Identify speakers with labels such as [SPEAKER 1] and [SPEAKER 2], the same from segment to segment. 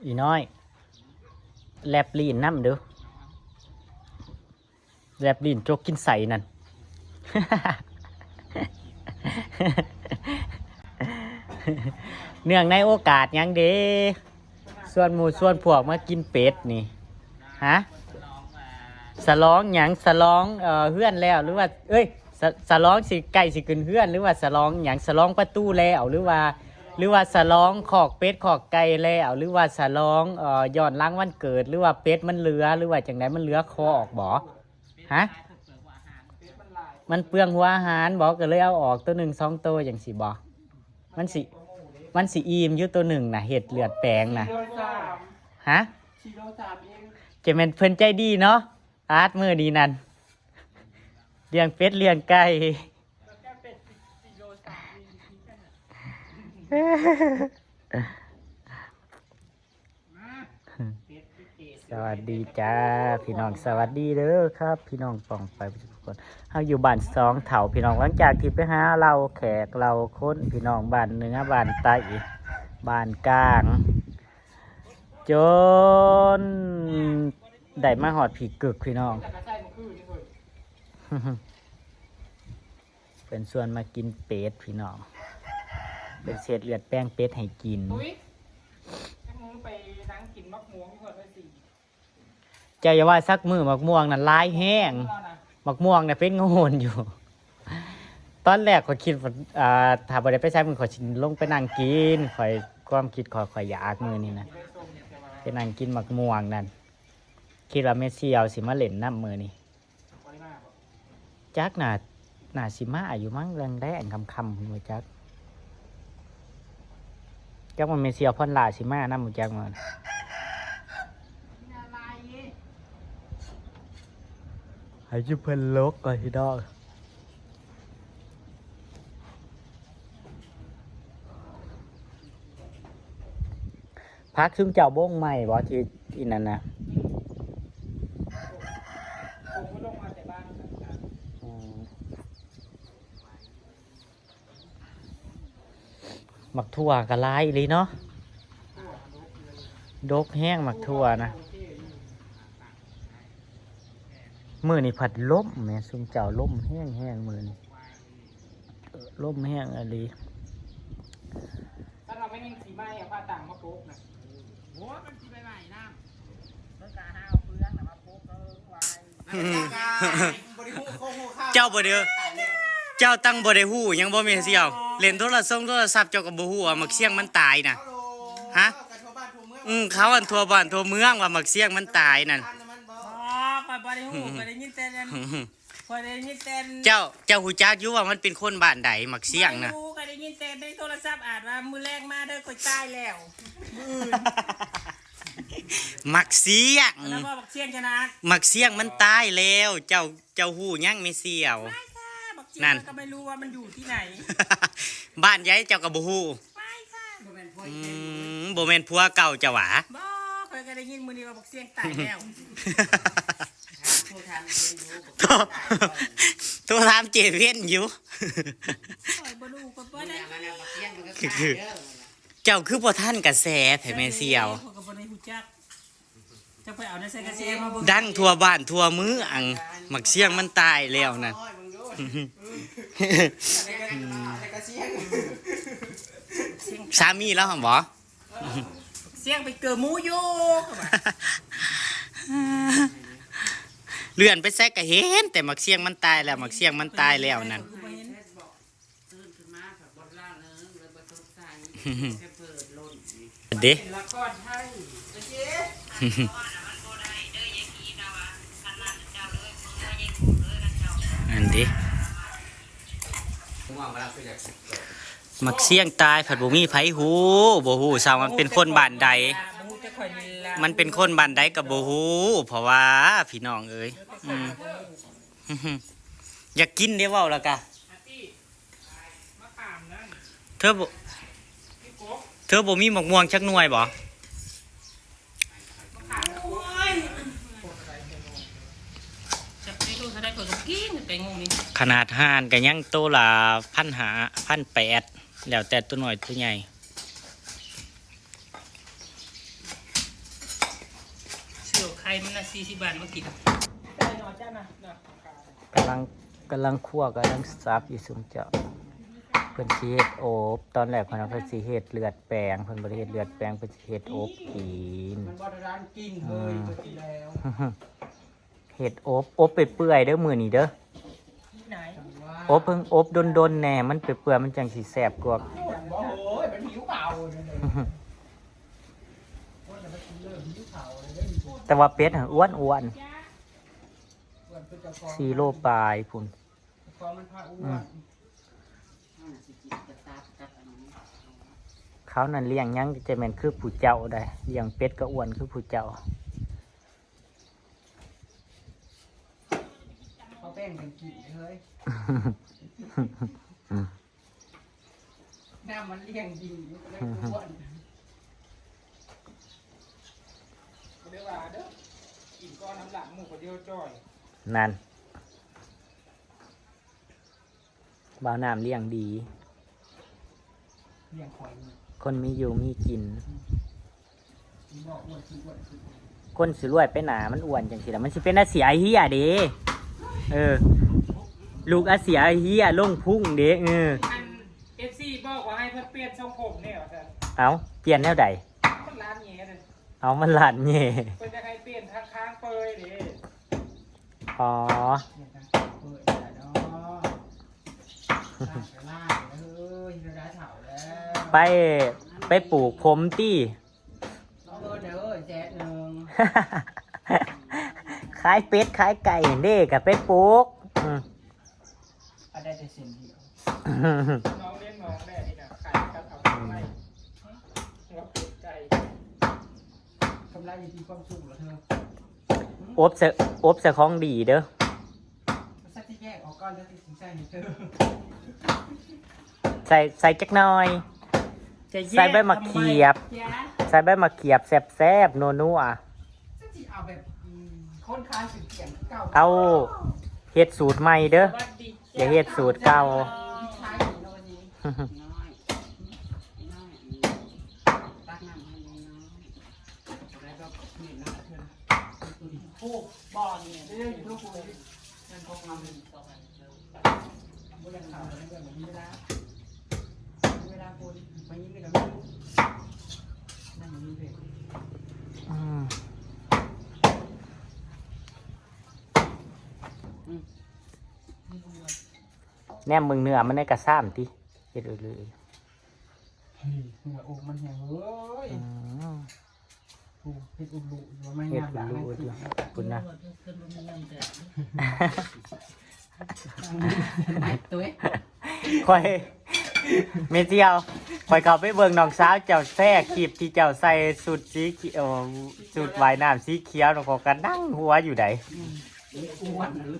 [SPEAKER 1] อีน้อยแลบลีนน้ำเด้อแลบลีนโจกกินใส่นั่น เนื่องในโอกาสยังเด้ส่วนหมู่ส่วนพวกมากินเป็ดนี่ฮะสลองหยังสลองเฮือนแล้วหรือว่าเอ้ยสลองสิไก่สิขึ้นเฮือนหรือว่าสลองหยังสลองประตูแล้วหรือว่าสลองขอกเป็ดขอกไก่แล้วหรือว่าสลองย้อนหลังวันเกิดหรือว่าเป็ดมันเหลือหรือว่าจังไดมันเหลือคอออกบ่ฮะมันเปลืองหัวอาหารบ่ก็เลยเอาออกตัว1 2ตัวจังสิบ่มันสิอิ่มอยู่ตัว1น่ะเห็ดเลือดแปลงน่ะฮะจะเป็นเพิ่นใจดีเนาะอาร์ตมือดีนั่นเลี้ยงเป็ดเลี้ยงไก่สวัสดีจ้าพี่น้องสวัสดีเด้อครับพี่น้องป่องไปทุกคนเฮาอยู่บ้าน2 เถาพี่น้องหลังจากที่ไปหาเราแขกเราคนพี่น้องบ้านเหนือบ้านใต้บ้านกลางจนได้มาหอดผีกึกพี่น้อง เป็นส่วนมากินเป็ดพี่น้องเป็นเศษเลือดแป้งเป็ดให้กินไปนั่งกินมักม่วงก่อนเลยสิใจอย่าว่าสักมือมักม่วงนั่นลายแห้งมักม่วงเนี่ยเป็นงโหนอยู่ ตอนแรกข่อยคิดว่าถ้าบ่ได้ไปใช้มือข่อยสิลงไปนั่งกินข่อยความคิดข่อยอยากมือนี่นะไปนั่งกินมักม่วงนั่นคิดว่าเมสซี่เอาสิมาเล่นน้ำมือนี่จักน่าสิมาอยู่มั้งแรงคำหัวจักมันเมสซี่เอาพ่นลาสิมาน้ำหัวจักมันให้จุเพิ่นลกก่อนพี่ดอกพักซึ่งเจ้าบ้งใหม่บ่ที่อีนั่นนะหมักถั่วกะลายเลยเนาะดกแห้งหมักถั่วนะมือนี่ผัดล้มแม่ซุ่มเจ้าล้มแห้งมือนี่ล้มแห้งอะไรถ้าเราไม่ยิงสีไม้อะผ้าต่างมาปุ๊บนะโอ้มันสีใบใหม่น้ำต้นกาห้าวเปลืองนะมาปุ๊บก็ไวเจ้าบ่เด้อเจ้าตั้งบ่ได้ฮู้ยังบ่มีเสี่ยวเล่นโทรศัพท์เจ้าก็บ่ฮู้ว่ามักเสี่ยงมันตายน่ะฮะเขาอันทั่วบ้านทั่วเมืองว่ามักเสี่ยงมันตายนั่นบ่ได้ฮู้บ่ได้ยินแต่บ่ได้ยินแต่เจ้าฮู้จักอยู่ว่ามันเป็นคนบ้านใดมักเสี่ยงน่ะบ่ได้ยินแต่ในโทรศัพท์อ่านว่ามื้อแรกมาเด้อข่อยตายแล้วมื้ออื่นมักเสี่ยงแล้วบ่มักเสี่ยงชนะมักเสี่ยงมันตายแล้วเจ้าฮู้ยังไม่เสี่ยวนั่นก็ไม่รู้ว่ามันอยู่ที่ไหนบ้านใหญ่เจ้าก็บ่ฮู้ไม่ค่ะบ่แม่นผัวเก่าเจ้าหว่าบ่เคยก็ได้ยินมื้อนี้ว่าบักเสี่ยงตายแล้วตัวถามเจเวียนอยู่บ่รู้ก็บ่ได้เจ้าคือบ่ทันกระแสแท้แม่เสี่ยวก็บ่ได้ฮู้จักจะไปเอาในใส่กระแสมาเบิ่งดังทั่วบ้านทั่วเมืองมักเสี่ยงมันตายแล้วนั่นสามีแล้วหรอบ่เสียงไปเกิดมูโยเลื่อนไปแซกกะเห็นแต่มักเสียงมันตายแล้วมักเสียงมันตายแล้วนั่นเด้อันนี้มักเสี่ยงตายผัดบุมีไผหูบ่ฮู้สาวมันเป็นคนบ้านใดมันเป็นคนบ้านใดกับบ่ฮู้เพราะว่าพี่น้องเอ้ยอยากกินเด้เว้าแล้วกะเธอบ่มีหมกม่วงชักหน่วยบ่ขนาดห่านก็ยังโตละ1,500 1,800แล้วแต่ตัวหน่อยตัวใหญ่
[SPEAKER 2] มันน่ะ40 บาทมากิน
[SPEAKER 1] กำลังคั่วกำลังซับอยู่ซุมเจ้าเพิ่นสิเฮ็ดโอบตอนแรกเพิ่นเอาเพิ่นสิเฮ็ดเลือดแปลงเพิ่นบ่ได้เฮ็ดเลือดแปลงเพิ่นสิเฮ็ดโอบกิน
[SPEAKER 3] มันบ่ได้ร้านกินเฮ้ยเมื่อกี้แล้ว
[SPEAKER 1] เฮ็ดอบไปเปื่อยเด้อมื้อนี้เด้อ
[SPEAKER 2] ไหน
[SPEAKER 1] อบเพิ่งอบดนๆแน่มันเปื่อยๆมันจังสิแซ่บกว่า
[SPEAKER 3] บ่โอ้ยมันหิวเปล่าเลยว่าจะไปกินเลิกหิวเปล่าเลยได้มีคน
[SPEAKER 1] แต่ว่าเป็ดอ้วน
[SPEAKER 3] อ้วนเป็นเจ้าของ
[SPEAKER 1] 4 โลปลายพุ่น
[SPEAKER 3] ของมันพาอ้วน
[SPEAKER 1] เขานั่นเลี้ยงหยังจะแม่นคือผู้เจ้าได้เลี้ยงเป็ดก็อ้วนคือผู้เจ้า
[SPEAKER 3] เขาแป้งกันกินเฮ้ยน้ำมันเลี้ยงดีเลยอ้วนเดี๋ยวว่าเด้อกินก้อนน้ำหลังหมูคนเดียวจ้อย
[SPEAKER 1] นั่นบ่าวน้ำเลี้ยงดี
[SPEAKER 3] เลี้ยงคอยนี่
[SPEAKER 1] คนมีอยู่มีกิน
[SPEAKER 3] กินบอกอ้วนคืออ้วนคือ
[SPEAKER 1] คนสิรวยไปหนามันอ้วนจังสิล่ะมันสิเป็นอาเสียเฮียเด้ลูกอาเสียเฮียลงพุ่งเด้
[SPEAKER 2] อัน FC บอกว่าให้เพิ่นเปลี่ยนทรงผมเนี่ยว่าซั่น
[SPEAKER 1] เอาเปลี่ยนแนวใด
[SPEAKER 2] มันร้านแหน่นั่น
[SPEAKER 1] เอามันหลานเย่
[SPEAKER 2] เพิ่นจะให้เปลี่ยนค้างๆเปยเด้
[SPEAKER 1] อ๋อ
[SPEAKER 3] เนี่ยนะเปิดได้เนาะล่าเฮ้ยเราได้เถาแล้ว
[SPEAKER 1] ไปปลูกผมตี้
[SPEAKER 3] เด้อแจ๊ดหนึ่ง
[SPEAKER 1] ขายเป็ดขายไก่เด้กับไปปลูกอืม
[SPEAKER 3] เอาได้แต่เส้นเดียว
[SPEAKER 2] น้องเลี้ยงน้องแม่นี่น่ะขายกับเอาไปหัวเป็ดไก่
[SPEAKER 3] กำไรอยู่ที่ความสุขเหรอเธอ
[SPEAKER 1] อบเสของดีเด้อ
[SPEAKER 3] มันสักที่แยกออกก้อนแล้วที่สินใจให้เธอ
[SPEAKER 1] ใส่จักหน่อย
[SPEAKER 2] จะแยก
[SPEAKER 1] ใส่ใบมะเขียบ ใส่ใบมะเขียบแซ่บๆนัว
[SPEAKER 3] สักที่เอาแบบคนค้ายเสียงเก่า
[SPEAKER 1] ๆเอาเฮ็ดสูตรใหม่เด้อ
[SPEAKER 2] สวัสดี
[SPEAKER 1] อย่าเฮ็ดสูตรเก่า
[SPEAKER 3] ใช้อยู่นะวันนี้น้อยตักน้ำให้น้อยแล้วก็นี่นะเธอโอ้บอลเนี่ยเรื่องลูกกูเลยนั่นเขาทำเป็นต่อไปบุญข่าวอะไรแบบนี้เวลาคนไปยิ่งกันแล้วนั่นมันมีเพลง
[SPEAKER 1] อืมแนมมึงเนื้อมันในกระซ้ำติเฮ็ดเลย
[SPEAKER 3] เฮ้ยเหงื่ออกมันแห้งเฮ้ย
[SPEAKER 1] อืม
[SPEAKER 3] โอ้เฮ็ดอุลุอยู่ว่าไม่
[SPEAKER 1] เฮ็ด
[SPEAKER 3] งาม
[SPEAKER 1] รู้ดิปุ่นนะ
[SPEAKER 3] ไอ้ตัว
[SPEAKER 1] คอยเมเจียวคอยเขาไปเบิ่งน้องสาวเจ้าแท้คลิปที่เจ้าใส่สุดสีเขียวสุดว่ายน้ำสีเขียวน้องก็นั่งหัวอยู่ไหน
[SPEAKER 3] อ้วนหรือ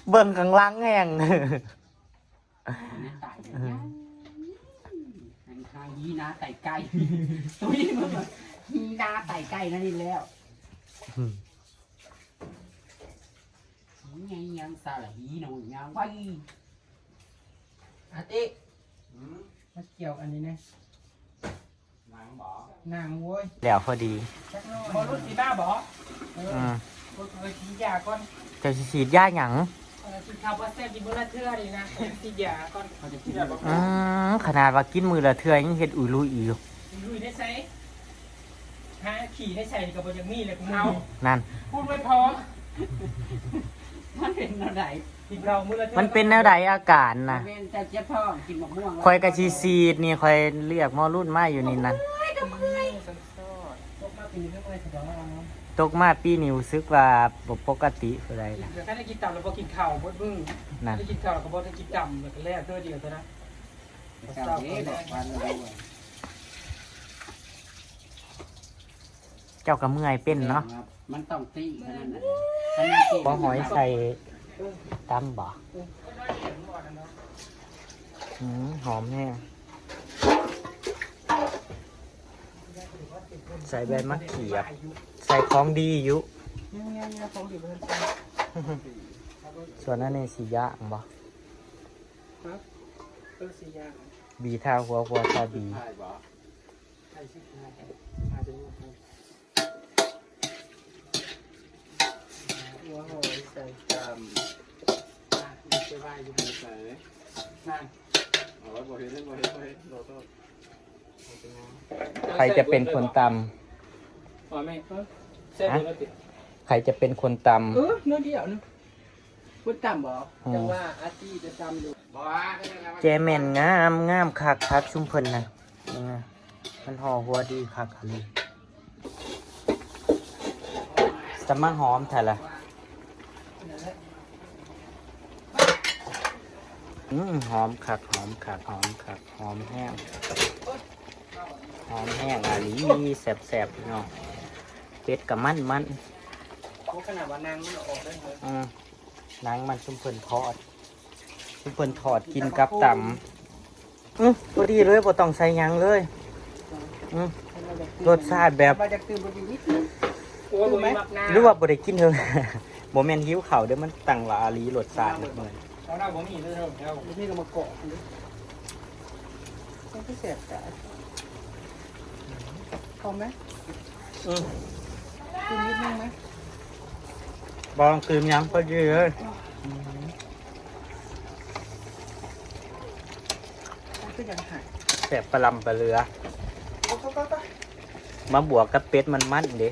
[SPEAKER 1] เบิ่งข้างหล่างแห้ง
[SPEAKER 3] ตายเนี่ยทางยีนาไต่ไก่ตัวนี้มันยีนาไต่ไก่นั่นนี่แล้วยังซาละฮีน้องยังไว้อาติมาเกี่ยวอันนี้นะนางโว้ย
[SPEAKER 1] แล้วพอดี
[SPEAKER 2] บอลรุ่นสีหน้าบอ
[SPEAKER 1] อืม
[SPEAKER 2] คนเคยกินยาก่อน
[SPEAKER 1] เจ้าสิฉีดยาหยัง
[SPEAKER 2] กินข้าวว่าแซ่บกินมื้อละเทื่อดีนะกินยาก่อนกินยาบ่
[SPEAKER 1] ขนาดว่ากินมือละเทื่อยังเฮ็ดอุยลุยอีกอยู่
[SPEAKER 2] ลุยได้ใส่หาขี่ได้ใส่กับบ่ยังมีเลยกูเอา
[SPEAKER 1] นั่น
[SPEAKER 2] พูดไว้พร้อม
[SPEAKER 3] มันเป็นอะไร
[SPEAKER 2] กินเรามื้อละเทื่อ
[SPEAKER 1] มันเป็นแนวใดอาการน่ะ
[SPEAKER 3] เป็นแต่เจ็บท้องกินมะม่วง
[SPEAKER 1] คอยกะชีซีดนี่คอยเรียกหมอรุ่นมาอยู่นี่นั่น
[SPEAKER 3] ตกมาปีนี้ก็ไม่สบาย
[SPEAKER 1] ตกมาปีนี้รู้สึกว่าบ่ปกติคือใดนะ
[SPEAKER 2] ถ้าได้กินตับแล้วบ่กินข้าวบ่มื้อ
[SPEAKER 1] นั่น
[SPEAKER 2] ได้กินข้าวแล้วก็บ่ได้กินดำแล้วก็แล้วเทื่อเดียวเท่านั้น
[SPEAKER 1] เจ้าก็เมื่อยเป็นเนาะ
[SPEAKER 3] มันต้องตีขนาดนั้น
[SPEAKER 1] บ่หอยใส่ตำบ่หอมแน่ใส่ใบมะเขียบ ใส่ของดีอยู่
[SPEAKER 3] เนี่ยของอยู่บน
[SPEAKER 1] ส่วนนั้นนี่สิย่างบ่
[SPEAKER 2] ครับสียาง
[SPEAKER 1] บีทาหัวทาบี
[SPEAKER 3] ใช่ปะใช่สิอาจจะอยู่หัวหอยใส่จำไม่ใช่ว่าอยู่ในใส่นั่นอ๋อบ่เห็นเราก็
[SPEAKER 1] ใครจะเป็นคนต
[SPEAKER 3] อ๋อไม่เส้นเนื้อติด
[SPEAKER 1] ำใครจะเป็นคนต
[SPEAKER 3] เนื้อเดียวนึงพูดจำบอกจังว่าอาจีจะจำดูบอกว่า
[SPEAKER 1] ำเจแม่นงามคักชุมเพิ่นนะนี่นะมันห่อหัวดีคักเลยจะมาหอมแท้ละหอมคักหอมแห้งอาลีแสบๆเนาะเป็ดกับมัน
[SPEAKER 3] โอ้ขนาดว่านางมันออกได้เลย
[SPEAKER 1] นางมันชุมเพิ่นทอดกินกับตำพอดีเลยบ่ต้องใส่หยังเลยรสชาติแบบ
[SPEAKER 3] มาจากตื่นบ่ดีนิดนึงโอ้ยไหม
[SPEAKER 1] หรือว่าบ่ได้กินเถอะ บ่แม่นหิวข้าวเด้อมันตั้งว่าอาลีรสชาติเหมือน
[SPEAKER 2] เอาหน้าผมมีด้วยครับ
[SPEAKER 3] นี่ก็มาเกาะต้องพิเศษแต่พอไหมกินนิดนึงไหม
[SPEAKER 1] บองคืนยังพอดีเลย
[SPEAKER 3] ก็ยังหาย
[SPEAKER 1] แสบปลาลำปลาเรือ
[SPEAKER 3] ก็
[SPEAKER 1] มาบวกกับเป็ดมันเด้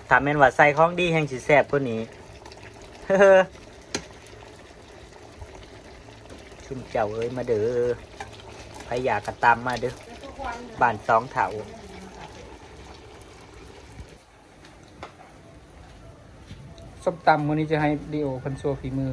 [SPEAKER 1] ถ้าแม่นว่าใส่ของดีแห่งสิแซ่บกว่านี้ ชุ่มเจ้าเอ้ยมาเด้อใครอยากกระตามมาเด้อบ้านสองเถา
[SPEAKER 2] ส้มตำวันนี้จะให้ดีโอคนโชว์ฝีมือ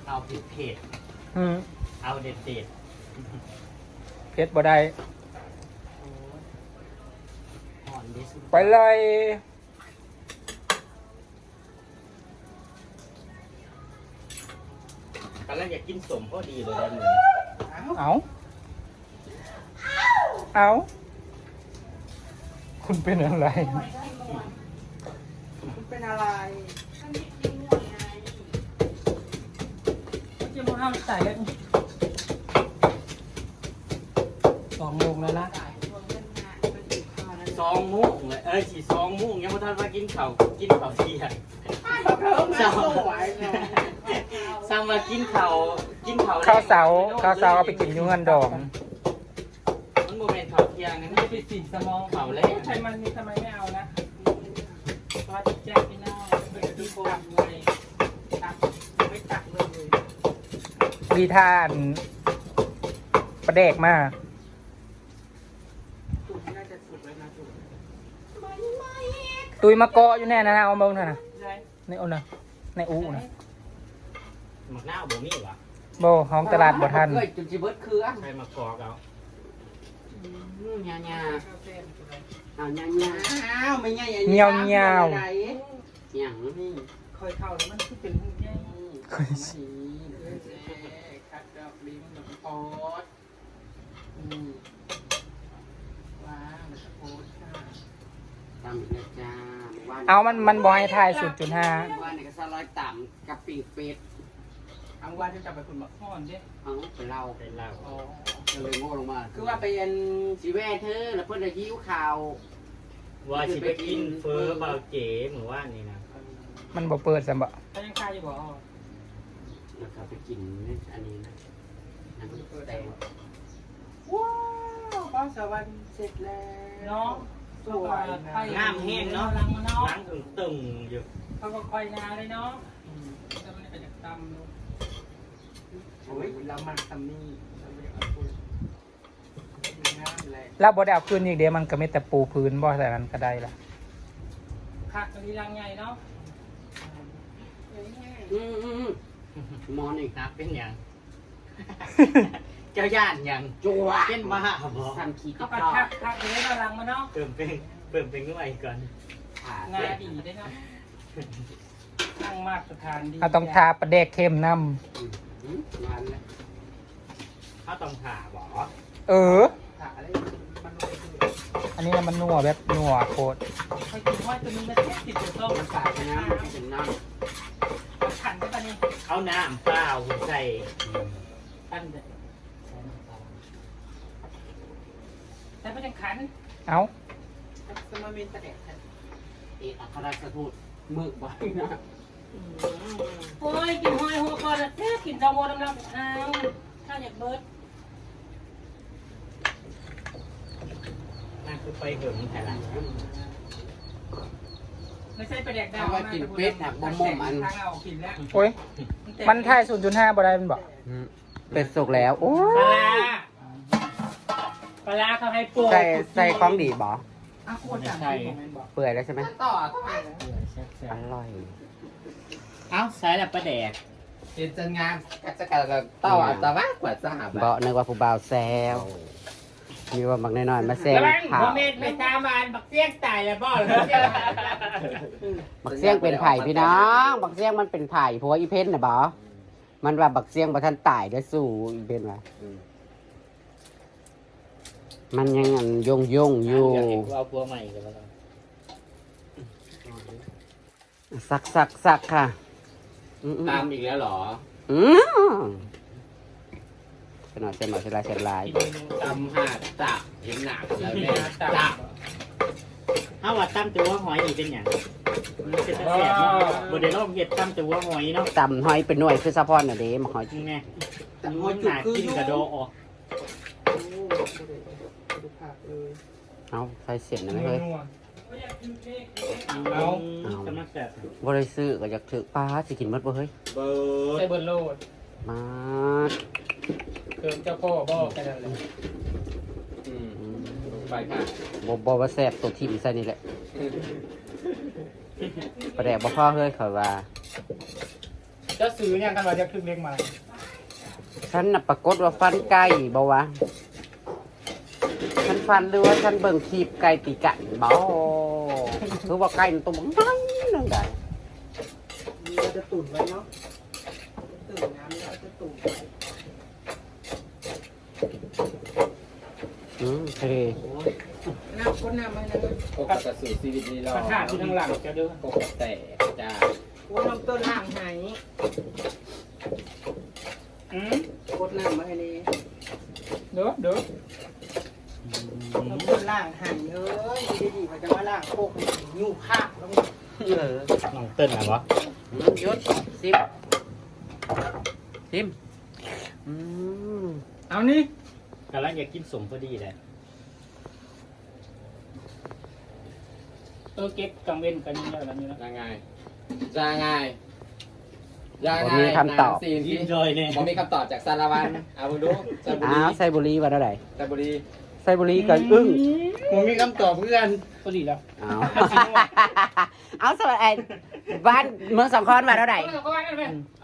[SPEAKER 1] เอาเผ็ดเอาเด็ด
[SPEAKER 2] เพชรบ่ได้
[SPEAKER 1] อ่อนดิสุด
[SPEAKER 2] ไปเลย
[SPEAKER 1] กำลังอยากกินสมพอดีเลยได้เลย
[SPEAKER 2] เอาคุณเป็นอะไร
[SPEAKER 3] เป็นอะไร
[SPEAKER 2] จะมาห้ามใส่กัน2 โมงแล้วนะ
[SPEAKER 1] 2 โมงเลยสิ2 โมงยังไม่ทันว่ากินข้าวเที่ยงสั่งมากินข้าว
[SPEAKER 2] ข้าวเสาเอาไปกินอยุ่งเงินดอง
[SPEAKER 1] มันโมเมนต์ข้าวเที่ยงนะ
[SPEAKER 2] ไปสิสมอง
[SPEAKER 1] ข้าวแรก
[SPEAKER 2] ใช่มันมีทำไมไม่เอานะว่าจะแจ้งพี่น้องเปิดที่ตักเลยตักไม่ตักเลยดีทานประเดกมาก
[SPEAKER 3] สุดน่าจะสุดเลยนะสุด
[SPEAKER 2] ตุยมาเกาะอยู่แน่นะเอาเบิ่งเถอะนะ
[SPEAKER 3] ใช่
[SPEAKER 2] ในอูนะในอูนะ
[SPEAKER 1] หมักหน้าบ่มีวะ
[SPEAKER 2] โบห้องตลาดบ่ทัน
[SPEAKER 3] เฮ้ยจุดจีเบิร์ดคืออ่ะ
[SPEAKER 1] ใครมากอกเอา
[SPEAKER 3] ยาอ้าวยาไม่ง่าย
[SPEAKER 2] เงียวเงียว
[SPEAKER 3] อย่างนี้ค่อยเข้าแล้วมันคือเป็นใหญ่คัดดอกลิ้นดอกโพสว้าวมันโพสค่ะตามอีกแล้วจ้า
[SPEAKER 2] เอามันบอยทาย0.5
[SPEAKER 3] ว่าในกระซาลอยต่ำกับปิ่งเป็ดอังว่าจะจับไปคุณหมอพ่อนเด้เอาไปเล่า
[SPEAKER 1] เป็นเหล้า
[SPEAKER 3] ก็เลยโง่ลงมา คือว่าเป็นสีแว่เธอแล้วเพื่อนจะยิ้วข่าว
[SPEAKER 1] ว่าสิไปกินเฟอเบาเจ๋เหมือนว่านี่นะ
[SPEAKER 2] มันบ่เปิดสมบ่
[SPEAKER 3] ถ้ายังคาอยู่บ่แล้วก็ไปกินอันนี้นะอันนี้แต่ว้าวบ้านสวรรค์เสร็จแล้วเนาะสวยนะ
[SPEAKER 1] งามแห้งเนาะ
[SPEAKER 3] ล้างมาเนาะ
[SPEAKER 1] ล้างตึงอยู่
[SPEAKER 2] เขาก็ค่อยงาเลยเนาะจะไม่ได้ไปจากตำ
[SPEAKER 3] โอ้ยเรามันตำนี่เราไม่เอาปูงามเลย
[SPEAKER 2] แล้วบ่ได้เอาคืนอีกเดี๋ยวมันก็ไม่แต่ปูพื้นบ่แต่นั้นก็ได้ล่ะคักกะลีลังใหญ่เนาะ
[SPEAKER 3] มอนอีก
[SPEAKER 1] นับเป็นอย่าง เจ้าย่านอย่าง
[SPEAKER 3] จัว
[SPEAKER 1] เป็นบ้าบ่
[SPEAKER 3] สันขี
[SPEAKER 2] เขา
[SPEAKER 3] ติ
[SPEAKER 2] ก็
[SPEAKER 3] ดต่อ
[SPEAKER 2] คักเลยเราลังมาเนาะ
[SPEAKER 1] เติมเป็นด้วยก่อน
[SPEAKER 2] งาดีได้เนาะนั่งมาตรฐานดี
[SPEAKER 4] เราต้องทาประเดกเข้มน้
[SPEAKER 3] งานเลย
[SPEAKER 1] เขาต้องผ่าบ่
[SPEAKER 4] ำเออ
[SPEAKER 3] ขาอะไรมัน
[SPEAKER 4] อันนี้มันนัวแบบนัวโคตร
[SPEAKER 2] ไปกินว่าจะมีมาเทศติดตัวต้ม
[SPEAKER 3] มันขาดนะเป็นน้ำ
[SPEAKER 1] น้ำเปล่าใส่อัน
[SPEAKER 2] แต่ไม่ยังขัน
[SPEAKER 4] เอา
[SPEAKER 3] สมาเมนตะแดก
[SPEAKER 1] เอกอัครราชทูตมึกไว้นะ
[SPEAKER 2] โอ้ยกินหอยหัวคอแล้วแท้กินจอมโมดำๆอ้าวข้าวอยากเบิร์ด
[SPEAKER 1] นั่นคือไปเหิมแต่ละ
[SPEAKER 2] ไม่ใช่ประเด็กดาวทางเอากินแล้ว
[SPEAKER 4] โอ้ยมันถ่าย 0.5บ่ได้มันบอก
[SPEAKER 5] เป็ดสุกแล้วโอ้
[SPEAKER 2] ปลาเขาให้ปู
[SPEAKER 5] ใส่ของดีบ่
[SPEAKER 3] อ่ะโคตรจังที่ผมบอก
[SPEAKER 5] เปื่อยแล้วใช่ไหม
[SPEAKER 3] ต่อ
[SPEAKER 5] อร่อย
[SPEAKER 1] เอ้าใส่แล้วประแดก
[SPEAKER 3] เห็นจังงานกัจกะต่อแต่ว่ากว่าจะหา
[SPEAKER 5] เบาะนึกว่าผู้บ่าวแซวมีว่าบักน้อยๆมาแซว
[SPEAKER 1] ระวัง
[SPEAKER 5] ข่า
[SPEAKER 1] โม
[SPEAKER 5] ว
[SPEAKER 1] เมนต์ไปตามอันบักเสี้ยงตายแล้วบ่เลย
[SPEAKER 5] บักเสียงเป็นไผ่พี่น้องบักเสียงมันเป็นไผ่ผัวอีเพ้นน่ะบ่มันว่าบักเสียงบ่ทันตายเด้อสู้อีเพ้นว่ามันยังอันยงอยู่
[SPEAKER 1] เอาพัวใหม่กันแล้ว
[SPEAKER 5] สักค่ะ
[SPEAKER 3] ตามอีกแล้วหรอ
[SPEAKER 5] เส้นหน่อยเส้นลาย
[SPEAKER 3] ตำหาจับเห็นหนักแล้วเนี่ยจับ
[SPEAKER 1] เอาว่าตั้มตัวหอยนี่เป็นอย่างมันเป็นตะเสียบเนาะบไดโลกเห็ดตั้มตัวหอยเนาะ
[SPEAKER 5] ตำหอยเป็นหน่วยคือซะพอนน่ะเด้มาหอย
[SPEAKER 1] นี่ไงหอยหนากินกระโดออก
[SPEAKER 5] เอาใส่เส้นน่ะไหมเฮ้ย
[SPEAKER 1] เอากำลังแสบ
[SPEAKER 5] บ่ได้ซื้อก็อยากถือปลาสิกินหมดบ่เฮ้ย
[SPEAKER 3] เบิร์
[SPEAKER 2] ใส่
[SPEAKER 3] ด
[SPEAKER 2] เบิร์ดโลด
[SPEAKER 5] มา
[SPEAKER 2] เกิมเจ้าพ่อบ่กันนั่นเลย
[SPEAKER 3] ไปค่ะ
[SPEAKER 5] บ่ว่าแซ่บตัวทิ่มใส่นี่แหละประแดกบ่พอเฮ้ยข่อยว่า
[SPEAKER 2] จะซื้อเนี่ยกันว่าจะครึ่งเล็กมา
[SPEAKER 5] ฉันน่ะปรากฏว่าฟันไก่บ่วะฉันฟันหรือว่าฉันเบิ่งคลิปไก่ตีกันบ่คือว่าไก่มันตัวบักน้อยนึงได้
[SPEAKER 3] เราจะตุ๋นไว้เนาะตื่นน้ำเราจะตุ๋นไว้
[SPEAKER 5] โอเค
[SPEAKER 3] น้ำก้นน้ำมันนะโอกาสสู่ชีวิตนี้เรา
[SPEAKER 2] ประธานที่ทางหลังจะเด้อ
[SPEAKER 3] โกกแต่จ้าโอ้น้ำต้นล่างหายกดน้ำมาให้นี่
[SPEAKER 2] เด้อ
[SPEAKER 3] น้ำต้นล่างหายเอ้ยดีๆมันจะมาล่างโคกยูข้าแล้ว
[SPEAKER 1] น้องเติ้ลนะวะ
[SPEAKER 5] หยุดซิม
[SPEAKER 2] เอานี่
[SPEAKER 1] กำลังอยากกินสมพอดีเลย
[SPEAKER 2] เก็บกังเว้นกันนี่แล้วนี่นะ
[SPEAKER 3] ยังไงยังไงยังไง
[SPEAKER 5] มีคำตอบ
[SPEAKER 3] ซีน
[SPEAKER 1] กิ
[SPEAKER 3] ที่
[SPEAKER 1] นเลยเนี่ย
[SPEAKER 3] ผมมีคำตอบจากสารวันเอาดูสารบุรี
[SPEAKER 5] อ้าวไซบุรีว่าเท่าไหร่
[SPEAKER 3] สารบุรี
[SPEAKER 5] ไซบุรีก็อึ้ง
[SPEAKER 3] ผมมีคำตอบเพื่อน
[SPEAKER 2] พอดีแล้ว
[SPEAKER 5] อ้าวเอาสวัสดีบ้านเมืองสองคอนว่าเท่าไหร่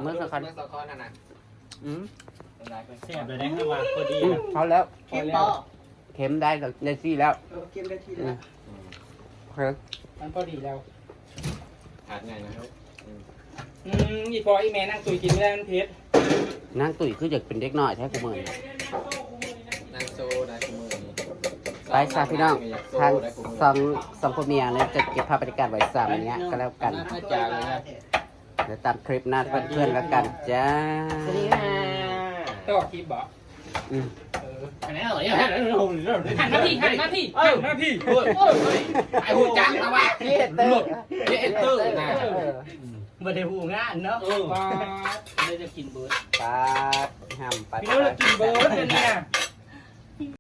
[SPEAKER 5] เมืองสองคอน
[SPEAKER 3] เมืองสองคอนนั่นน่ะ
[SPEAKER 1] แสบเลยนะว่าพอดี
[SPEAKER 5] เอาแล้ว
[SPEAKER 3] เข็มต่อ
[SPEAKER 5] เข็มได้กับได้ซี่แล้ว
[SPEAKER 3] เข็มได้ทีแล้ว
[SPEAKER 2] มันพอดีแล้ว
[SPEAKER 3] ขาดไงนะครับ
[SPEAKER 2] อีพออีแม่นั่งตุยกินไม่ได้มันเผ็ด
[SPEAKER 5] นางตุ๋ยคืออยากเป็นเด็กน้อยแท้กูมือ
[SPEAKER 3] นางโซได้คุมือนี้
[SPEAKER 5] ไปซาพี่น้องทางสองพ่อเมียเนี่ยจะเก็บภาพบรรยากาศไว้ซ้ำเนี้ยก็แล้วกัน
[SPEAKER 3] น่าจางเลยนะ
[SPEAKER 5] เดี๋ยวตามคลิปหน้าเพื่อนๆแล้วกันจ้า
[SPEAKER 2] ต่อคลิปบ่
[SPEAKER 5] อืม
[SPEAKER 3] อันนี้เหรอเนี่ย
[SPEAKER 2] หันมาพี่หันมาพี่
[SPEAKER 3] ไอ้หูจังนะวะเย็ดเตอร์เย็ดเตอร์นะ
[SPEAKER 1] มาได้หูงานเนาะ
[SPEAKER 2] ป้าเลยจะกินเบิร์ด
[SPEAKER 5] ปาดห้ามปาด
[SPEAKER 2] พี่น้องเรากินเบิร์ดเลยเนี่ย